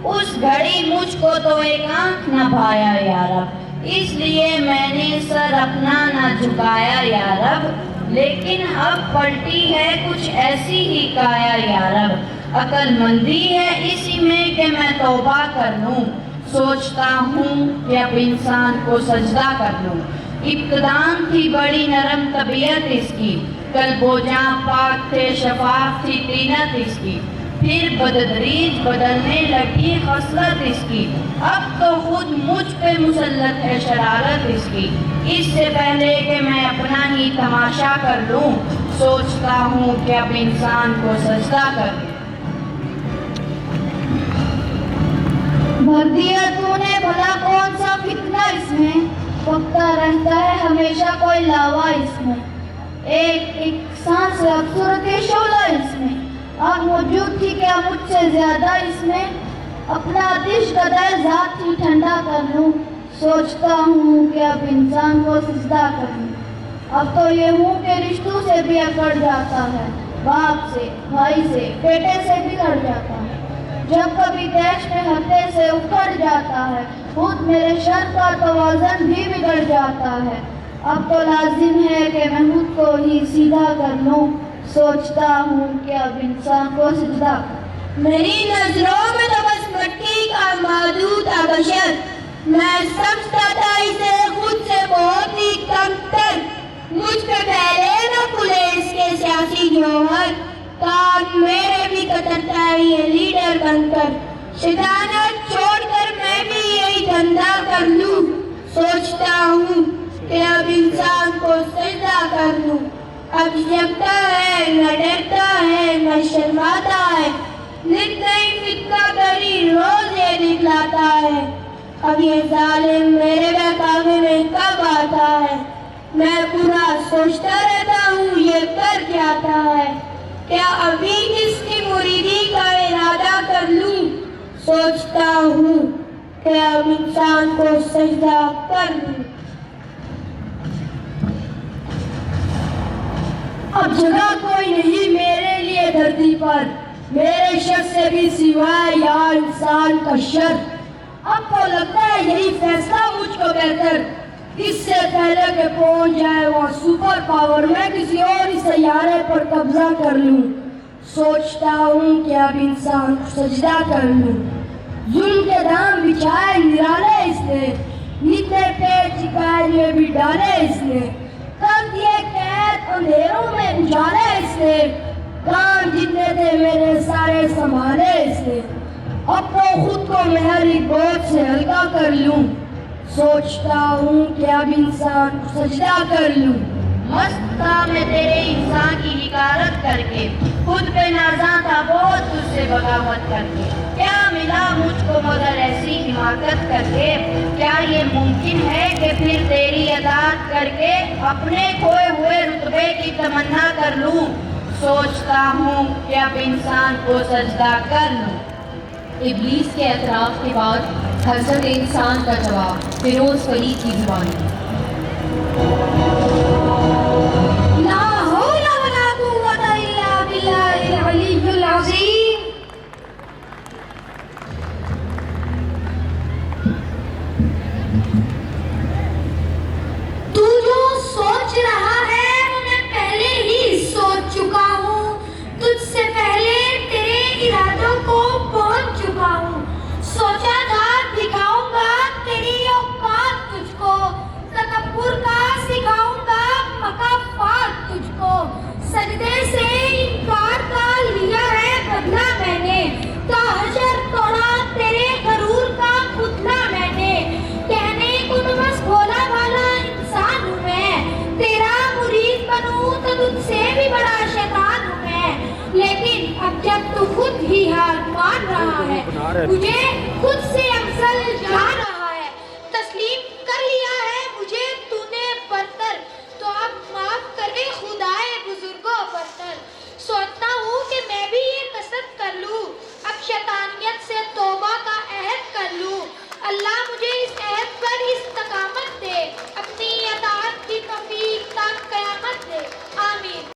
اس گھڑی مجھ کو تو ایک آنکھ نہ بھایا یا رب، اس لیے میں نے سر اپنا نہ جھکایا یا رب، لیکن اب پلٹی ہے کچھ ایسی ہی کایا یا رب، عقل مندی ہے اسی میں کہ میں توبہ کر لوں، سوچتا ہوں کہ اب انسان کو سجدہ کر لوں، ابتداءً تھی بڑی نرم طبیعت اس کی، قلب و جاں پاک تھے شفاف تھی طینت اس کی، پھر بدتدریج بدلنے لگی خصلت اس کی، اب تو خود مجھ پہ مسلط ہے شرارت اس کی، اس سے پہلے کہ میں اپنا ہی تماشا کر لوں، سوچتا ہوں کہ اب انسان کو سجدہ کر لوں۔ بھر دیا تو نے بھلا کون سا فتنہ اس میں، پکتا رہتا ہے ہمیشہ کوئی لاوا اس میں، ایک سانس افسردہ کے شعلہ اس میں، آگ موجود تھی کیا مجھ سے زیادہ اس میں، اپنا آتش قدر ذات ہی ٹھنڈا کر لوں، سوچتا ہوں کہ اب انسان کو سجدہ کر لوں، اب تو یہ ہوں کہ رشتوں سے بھی اکڑ جاتا ہے، باپ سے بھائی سے بیٹے سے بگڑ جاتا ہے، جب کبھی دیش میں ہتے سے اکھڑ جاتا ہے، خود میرے شر کا توازن بھی بگڑ جاتا ہے، اب تو لازم ہے کہ میں خود کو ہی سیدھا کر لوں، سوچتا ہوں کہ اب انسان کو سجدہ کر لوں۔ میری نظروں میں تو بس مٹی کا معدود تھا بشر، میں سمجھتا تھا اسے خود سے بہت ہی کم تر، مجھ پہ پہلے نہ کھلے اس کے سیاسی جوہر، کام میرے بھی کترتا ہے یہ لیڈر بن کر، شیطانت چھوڑ کر میں بھی یہی دھندا کر لوں، سوچتا ہوں کہ اب انسان کو سجدہ کر لوں، اب جگتا ہے نہ ڈرتا ہے نہ شرماتا ہے، نت نئی فتنہ گری روز یہ دکھلاتا ہے، اب یہ ظالم میرے بہکاوے میں کب آتا ہے، میں برا سوچتا رہتا ہوں یہ کر جاتا ہے، کیا ابھی اس کی مریدی کا ارادہ کر لوں، سوچتا ہوں کہ اب انسان کو سجدہ کر لوں۔ اب جگہ کوئی نہیں میرے لیے دھرتی پر، میرے شر سے بھی سوائے یا انسان کا شر، اب تو لگتا ہے یہی فیصلہ مجھ کو بہتر، اس سے پہلے کہ پہنچ جائے وہاں سپر پاور میں کسی اور سیارے پر قبضہ کر لوں، سوچتا ہوں کہ اب انسان کو سجدہ کر لوں، ظلم کے دام بچھائے نرالے اس نے، نتے پیٹ چکائے میں بھی ڈالے اس نے، کر دیے قید اندھیروں میں اجالے اس نے، کام جتنے تھے میرے سارے سنبھالے اس نے، اب تو خود کو میری بوجھ سے ہلکا کر لوں، سوچتا ہوں کہ اب انسان کو سجدہ کر لوں۔ مست تھا میں تیرے انسان کی حکارت کر کے، خود پہ نازاں تھا بہت تجھ سے بغاوت کر کے، کیا ملا مجھ کو مگر ایسی حماقت کر کے، کیا یہ ممکن ہے کہ پھر تیری اطاعت کر کے اپنے کھوئے ہوئے رتبے کی تمنا کر لوں، سوچتا ہوں کہ اب انسان کو سجدہ کر لوں۔ ابلیس کے اعتراف کے بعد حضرت انسان کا جواب فیروز فرید کی زبانی۔ لا حول ولا قوت الا باللہ العلی العظیم۔ تو جو سوچ رہا ہے وہ میں پہلے ہی سوچ چکا ہوں، تجھ سے پہلے تیرے ارادوں کو پہنچ چکا ہوں، سوچا تھا دکھاؤں گا تیری اوقات تجھ کو، تکبر کا سکھاؤں گا مکافات تجھ کو، سجدے سے انکار کا لیا ہے بدلہ میں نے، تا حشر توڑا تیرے غرور کا پتلا میں نے، کہنے کو تو بس بھولا بھالا انسان ہوں میں، تیرا مرید بنوں تو تجھ سے بھی بڑا شیطان ہوں میں، لیکن اب جب تو خود ہی ہار مان رہا ہے، مجھے خود سے افضل جان رہا ہے۔